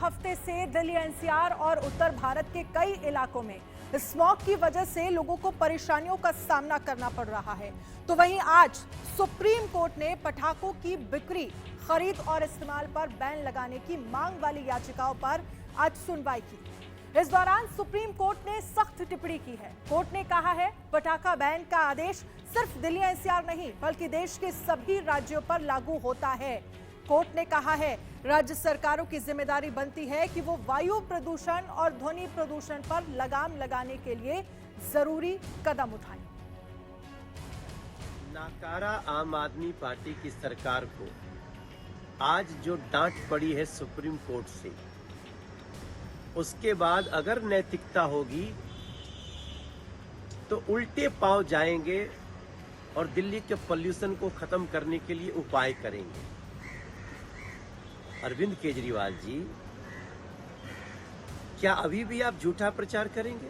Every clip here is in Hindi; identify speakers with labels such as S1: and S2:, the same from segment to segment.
S1: हफ्ते से दिल्ली एनसीआर और उत्तर भारत के कई इलाकों में स्मॉग की वजह से लोगों को परेशानियों का सामना करना पड़ रहा है। तो वहीं आज सुप्रीम कोर्ट ने पटाखों की बिक्री, खरीद और इस्तेमाल पर बैन लगाने की मांग वाली याचिकाओं पर आज सुनवाई की। इस दौरान सुप्रीम कोर्ट ने सख्त टिप्पणी की है। कोर्ट ने कहा है पटाखा बैन का आदेश सिर्फ दिल्ली एनसीआर नहीं बल्कि देश के सभी राज्यों पर लागू होता है। कोर्ट ने कहा है राज्य सरकारों की जिम्मेदारी बनती है कि वो वायु प्रदूषण और ध्वनि प्रदूषण पर लगाम लगाने के लिए जरूरी कदम उठाएं।
S2: नाकारा आम आदमी पार्टी की सरकार को आज जो डांट पड़ी है सुप्रीम कोर्ट से, उसके बाद अगर नैतिकता होगी तो उल्टे पांव जाएंगे और दिल्ली के पॉल्यूशन को खत्म करने के लिए उपाय करेंगे। अरविंद केजरीवाल जी, क्या अभी भी आप झूठा प्रचार करेंगे?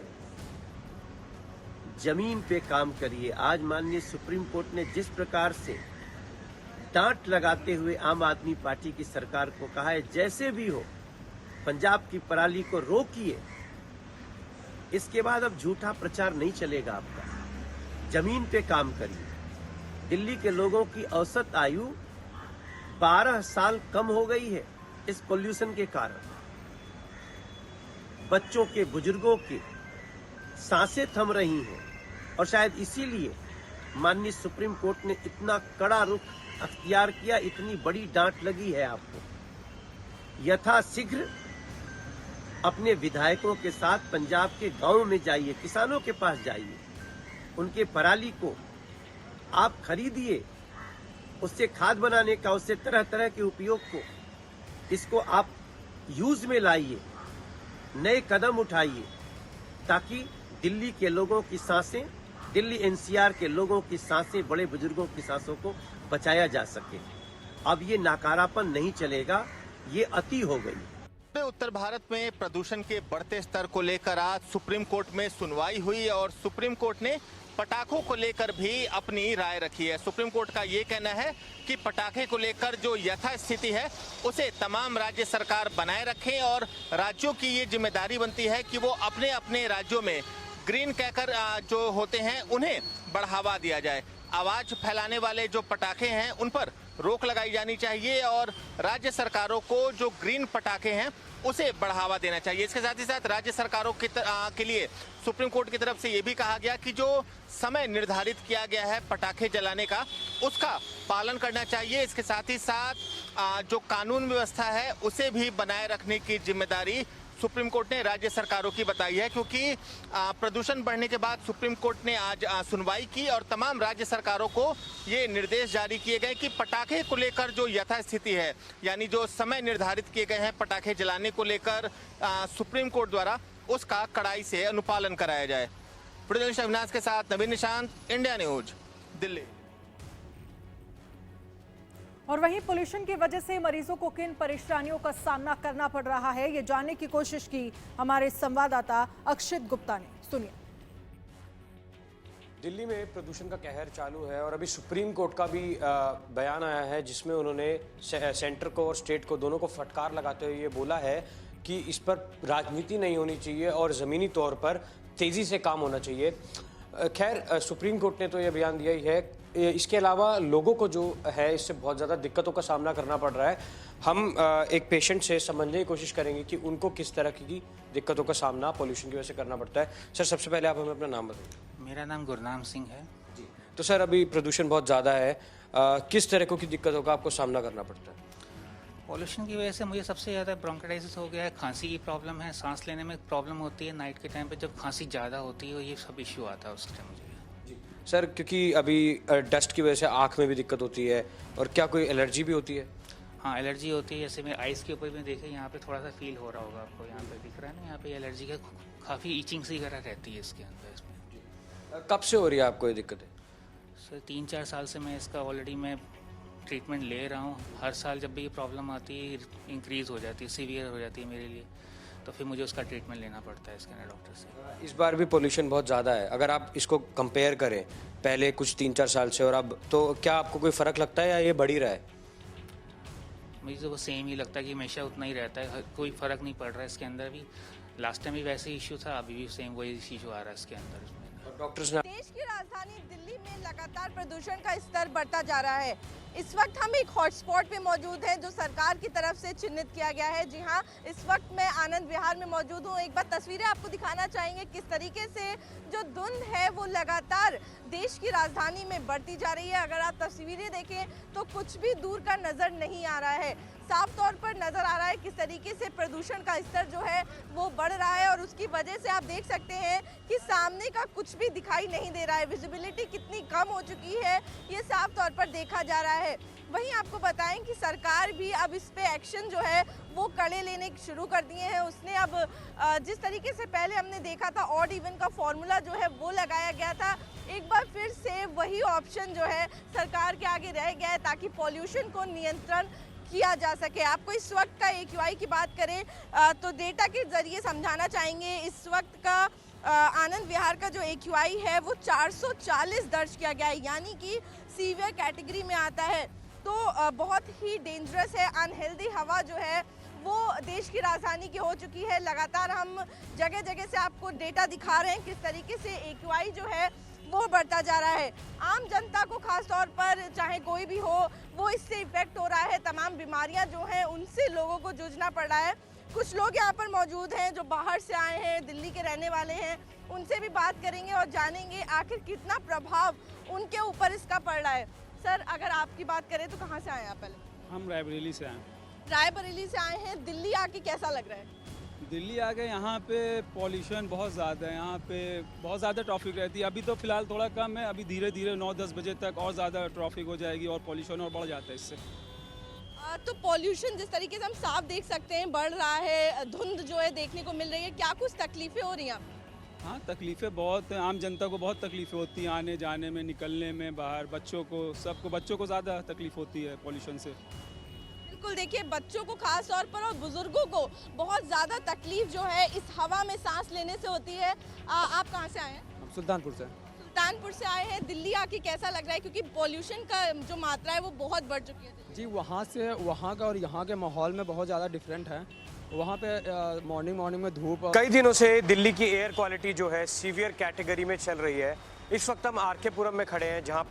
S2: जमीन पे काम करिए। आज माननीय सुप्रीम कोर्ट ने जिस प्रकार से डांट लगाते हुए आम आदमी पार्टी की सरकार को कहा है जैसे भी हो पंजाब की पराली को रोकिए, इसके बाद अब झूठा प्रचार नहीं चलेगा आपका। जमीन पे काम करिए। दिल्ली के लोगों की औसत आयु 12 साल कम हो गई है इस पोल्यूशन के कारण। बच्चों के, बुजुर्गों के सांसें थम रही हैं और शायद इसीलिए माननीय सुप्रीम कोर्ट ने इतना कड़ा रुख अख्तियार किया, इतनी बड़ी डांट लगी है आपको। यथाशीघ्र अपने विधायकों के साथ पंजाब के गांवों में जाइए, किसानों के पास जाइए, उनके पराली को आप खरीदिए, उससे खाद बनाने का, उससे तरह तरह के उपयोग को, इसको आप यूज में लाइए, नए कदम उठाइए ताकि दिल्ली के लोगों की सांसें, दिल्ली एनसीआर के लोगों की सांसें, बड़े बुजुर्गों की सांसों को बचाया जा सके। अब ये नाकारापन नहीं चलेगा, ये अति हो गई।
S3: उत्तर भारत में प्रदूषण के बढ़ते स्तर को लेकर आज सुप्रीम कोर्ट में सुनवाई हुई और सुप्रीम कोर्ट ने पटाखों को लेकर भी अपनी राय रखी है। सुप्रीम कोर्ट का ये कहना है कि पटाखे को लेकर जो यथास्थिति है उसे तमाम राज्य सरकार बनाए रखें और राज्यों की ये जिम्मेदारी बनती है कि वो अपने अपने राज्यों में ग्रीन क्रैकर जो होते हैं उन्हें बढ़ावा दिया जाए। आवाज फैलाने वाले जो पटाखे हैं उन पर रोक लगाई जानी चाहिए और राज्य सरकारों को जो ग्रीन पटाखे हैं उसे बढ़ावा देना चाहिए। इसके साथ ही साथ राज्य सरकारों के लिए सुप्रीम कोर्ट की तरफ से ये भी कहा गया कि जो समय निर्धारित किया गया है पटाखे जलाने का, उसका पालन करना चाहिए। इसके साथ ही साथ जो कानून व्यवस्था है उसे भी बनाए रखने की जिम्मेदारी सुप्रीम कोर्ट ने राज्य सरकारों की बताई है, क्योंकि प्रदूषण बढ़ने के बाद सुप्रीम कोर्ट ने आज सुनवाई की और तमाम राज्य सरकारों को ये निर्देश जारी किए गए कि पटाखे को लेकर जो यथास्थिति है, यानी जो समय निर्धारित किए गए हैं पटाखे जलाने को लेकर सुप्रीम कोर्ट द्वारा, उसका कड़ाई से अनुपालन कराया जाए। प्रोड्यूसर अविनाश के साथ नवीन निशांत, इंडिया न्यूज, दिल्ली।
S1: और वहीं पोल्यूशन की वजह से मरीजों को किन परेशानियों का सामना करना पड़ रहा है, ये जानने की कोशिश की हमारे संवाददाता अक्षित गुप्ता ने। सुनिए।
S4: दिल्ली में प्रदूषण का कहर चालू है और अभी सुप्रीम कोर्ट का भी बयान आया है जिसमें उन्होंने सेंटर को और स्टेट को दोनों को फटकार लगाते हुए ये बोला है कि इस पर राजनीति नहीं होनी चाहिए और ज़मीनी तौर पर तेज़ी से काम होना चाहिए। खैर, सुप्रीम कोर्ट ने तो ये बयान दिया ही है। इसके अलावा लोगों को जो है इससे बहुत ज़्यादा दिक्कतों का सामना करना पड़ रहा है। हम एक पेशेंट से समझने की कोशिश करेंगे कि उनको किस तरह की दिक्कतों का सामना पोल्यूशन की वजह से करना पड़ता है। सर, सबसे पहले आप हमें अपना नाम बताइए।
S5: मेरा नाम गुरनाम सिंह है
S4: जी। तो सर, अभी प्रदूषण बहुत ज़्यादा है, किस तरह की दिक्कतों का आपको सामना करना पड़ता है?
S5: पॉल्यूशन की वजह से मुझे सबसे ज़्यादा ब्रोंकाइटिस हो गया है, खांसी की प्रॉब्लम है, सांस लेने में प्रॉब्लम होती है। नाइट के टाइम पे जब खांसी ज़्यादा होती है ये सब इश्यू आता है उस टाइम मुझे।
S4: जी सर, क्योंकि अभी डस्ट की वजह से आँख में भी दिक्कत होती है, और क्या कोई एलर्जी भी होती है?
S5: हाँ, एलर्जी होती है। जैसे मेरे आइज़ के ऊपर भी देखे, यहाँ पे थोड़ा सा फील हो रहा होगा आपको, यहाँ पे दिख रहा है ना, यहाँ पे एलर्जी का काफ़ी ईचिंग सी वगैरह रहती है इसके अंदर। इसमें
S4: कब से हो रही है आपको ये दिक्कतें?
S5: सर 3-4 साल से मैं इसका ऑलरेडी मैं ट्रीटमेंट ले रहा हूँ। हर साल जब भी ये प्रॉब्लम आती है इंक्रीज़ हो जाती है, सीवियर हो जाती है मेरे लिए, तो फिर मुझे उसका ट्रीटमेंट लेना पड़ता है इसके अंदर डॉक्टर से।
S4: इस बार भी पोल्यूशन बहुत ज़्यादा है। अगर आप इसको कंपेयर करें पहले कुछ 3-4 साल से और अब, तो क्या आपको कोई फ़र्क लगता है या ये बढ़ ही रहा है?
S5: मुझे तो वो सेम ही लगता है कि हमेशा उतना ही रहता है, कोई फ़र्क नहीं पड़ रहा है इसके अंदर भी। लास्ट टाइम भी वैसे ही इशू था, अभी भी सेम वही इशू आ रहा है इसके अंदर।
S4: डॉक्टर्स ने
S6: देश की राजधानी दिल्ली में लगातार प्रदूषण का स्तर बढ़ता जा रहा है। इस वक्त हम एक हॉटस्पॉट पे मौजूद हैं जो सरकार की तरफ से चिन्हित किया गया है। जी हाँ, इस वक्त मैं आनंद विहार में मौजूद हूँ। एक बार तस्वीरें आपको दिखाना चाहेंगे किस तरीके से जो धुंध है वो लगातार देश की राजधानी में बढ़ती जा रही है। अगर आप तस्वीरें देखें तो कुछ भी दूर का नजर नहीं आ रहा है। साफ तौर पर नजर आ रहा है किस तरीके से प्रदूषण का स्तर जो है वो बढ़ रहा है और उसकी वजह से आप देख सकते हैं कि सामने का कुछ भी दिखाई नहीं दे रहा है। विजिबिलिटी कितनी कम हो चुकी है ये साफ तौर पर देखा जा रहा है। वहीं आपको बताएं कि सरकार भी अब इस पे एक्शन जो है वो कड़े लेने शुरू कर दिए हैं। उसने अब जिस तरीके से पहले हमने देखा था ऑड इवन का फॉर्मूला जो है वो लगाया गया था, एक बार फिर से वही ऑप्शन जो है सरकार के आगे रह गया है ताकि पॉल्यूशन को नियंत्रण किया जा सके। आपको इस वक्त का AQI की बात करें तो डेटा के जरिए समझाना चाहेंगे। इस वक्त का आनंद विहार का जो AQI है वो 440 दर्ज किया गया है, यानी कि सीवियर कैटेगरी में आता है। तो बहुत ही डेंजरस है। अनहेल्दी हवा जो है वो देश की राजधानी की हो चुकी है। लगातार हम जगह जगह से आपको डेटा दिखा रहे हैं किस तरीके से AQI जो है वो बढ़ता जा रहा है। आम जनता को खास तौर पर चाहे कोई भी हो वो इससे इफेक्ट हो रहा है। तमाम बीमारियां जो हैं उनसे लोगों को जूझना पड़ रहा है। कुछ लोग यहाँ पर मौजूद हैं जो बाहर से आए हैं, दिल्ली के रहने वाले हैं, उनसे भी बात करेंगे और जानेंगे आखिर कितना प्रभाव उनके ऊपर इसका पड़ रहा है। सर, अगर आपकी बात करें तो कहाँ से आए आप? पहले
S7: हम रायबरेली से आए।
S6: रायबरेली से आए हैं। दिल्ली आके कैसा लग रहा है?
S7: दिल्ली आ गए, यहाँ पे पॉल्यूशन बहुत ज़्यादा है, यहाँ पे बहुत ज़्यादा ट्रैफिक रहती है। अभी तो फ़िलहाल थोड़ा कम है, अभी धीरे धीरे 9-10 बजे तक और ज़्यादा ट्रैफिक हो जाएगी और पॉल्यूशन और बढ़ जाता है इससे।
S6: तो पॉल्यूशन जिस तरीके से हम साफ देख सकते हैं बढ़ रहा है, धुंध जो है देखने को मिल रही है, क्या कुछ तकलीफें हो रही हैं आपको?
S7: हाँ, तकलीफ़ें बहुत हैं, आम जनता को बहुत तकलीफ़ें होती हैं आने जाने में, निकलने में बाहर। बच्चों को ज़्यादा तकलीफ़ होती है पॉल्यूशन से।
S6: बिल्कुल, देखिए बच्चों को खास तौर पर और बुजुर्गों को बहुत ज़्यादा तकलीफ जो है इस हवा में सांस लेने से होती है। आप कहाँ से आए हैं?
S8: हम सुल्तानपुर से।
S6: सुल्तानपुर से आए हैं। दिल्ली आके कैसा लग रहा है, क्योंकि पॉल्यूशन का जो मात्रा है वो बहुत बढ़ चुकी है?
S8: जी, वहाँ का और यहाँ के माहौल में बहुत ज़्यादा डिफरेंट है। वहाँ पे मॉर्निंग में धूप।
S4: कई दिनों से दिल्ली की एयर क्वालिटी जो है सीवियर कैटेगरी में चल रही है। इस वक्त हम आर के पुरम में खड़े हैं जहाँ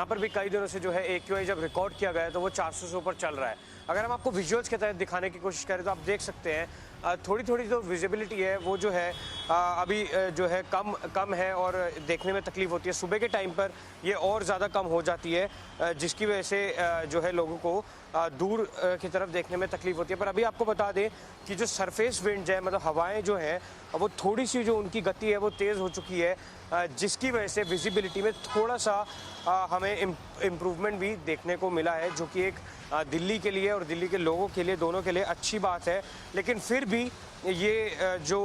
S4: पर भी कई दिनों से जो है AQI जब रिकॉर्ड किया गया है तो वो 400 से ऊपर चल रहा है। अगर हम आपको विजुअल्स के तहत दिखाने की कोशिश करें तो आप देख सकते हैं थोड़ी जो विजिबिलिटी है वो जो है अभी जो है कम है और देखने में तकलीफ होती है। सुबह के टाइम पर ये और ज़्यादा कम हो जाती है जिसकी वजह से जो है लोगों को दूर की तरफ देखने में तकलीफ होती है। पर अभी आपको बता दें कि जो सरफेस विंड है, मतलब हवाएं जो हैं वो थोड़ी सी जो उनकी गति है वो तेज़ हो चुकी है, जिसकी वजह से विजिबिलिटी में थोड़ा सा हमें इम्प्रूवमेंट भी देखने को मिला है, जो कि एक दिल्ली के लिए और दिल्ली के लोगों के लिए, दोनों के लिए अच्छी बात है। लेकिन फिर भी ये जो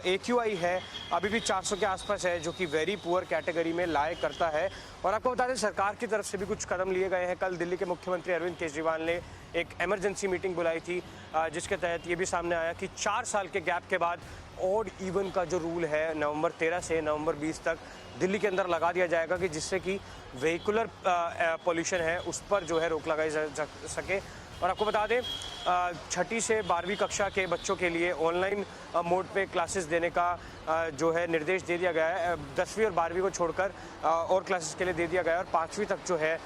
S4: AQI है अभी भी 400 के आसपास है, जो कि वेरी पुअर कैटेगरी में लाए करता है। और आपको बता दें सरकार की तरफ से भी कुछ कदम लिए गए हैं। कल दिल्ली के मुख्यमंत्री अरविंद केजरीवाल ने एक इमरजेंसी मीटिंग बुलाई थी जिसके तहत ये भी सामने आया कि 4 साल के गैप के बाद ऑड इवन का जो रूल है नवंबर 13 से नवंबर 20 तक दिल्ली के अंदर लगा दिया जाएगा कि जिससे कि व्हीकुलर पॉल्यूशन है उस पर जो है रोक लगाई जा सके। और आपको बता दें 6ठी से 12वीं कक्षा के बच्चों के लिए ऑनलाइन मोड पे क्लासेस देने का जो है निर्देश दे दिया गया है। 10वीं और 12वीं को छोड़कर और क्लासेस के लिए दे दिया गया है और 5वीं तक जो है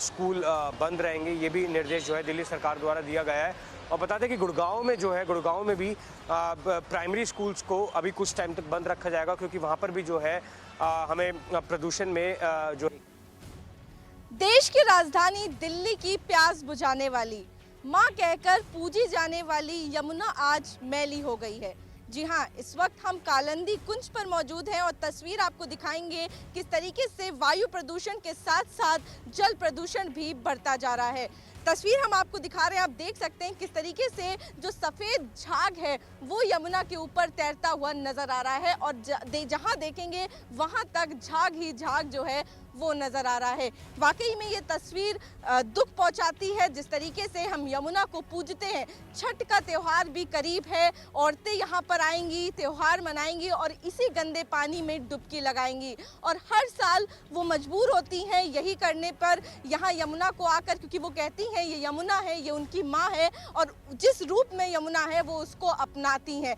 S4: स्कूल बंद रहेंगे। ये भी निर्देश जो है दिल्ली सरकार द्वारा दिया गया है। और बता दें कि गुड़गांव में भी प्राइमरी स्कूल्स को अभी कुछ टाइम तक बंद रखा जाएगा, क्योंकि वहाँ पर भी जो है हमें प्रदूषण में जो
S6: देश की राजधानी दिल्ली की प्यास बुझाने वाली, मां कहकर पूजी जाने वाली यमुना आज मैली हो गई है। जी हाँ, इस वक्त हम कालंदी कुंज पर मौजूद हैं और तस्वीर आपको दिखाएंगे किस तरीके से वायु प्रदूषण के साथ साथ जल प्रदूषण भी बढ़ता जा रहा है। तस्वीर हम आपको दिखा रहे हैं, आप देख सकते हैं किस तरीके से जो सफ़ेद झाग है वो यमुना के ऊपर तैरता हुआ नजर आ रहा है और जहाँ देखेंगे वहाँ तक झाग ही झाग जो है वो नजर आ रहा है। वाकई में ये तस्वीर दुख पहुंचाती है। जिस तरीके से हम यमुना को पूजते हैं, छठ का त्योहार भी करीब है, औरतें यहाँ पर आएंगी, त्योहार मनाएंगी और इसी गंदे पानी में डुबकी लगाएंगी और हर साल वो मजबूर होती हैं यही करने पर यहाँ यमुना को आकर, क्योंकि वो कहती हैं ये यमुना है, ये उनकी माँ है और जिस रूप में यमुना है वो उसको अपनाती हैं।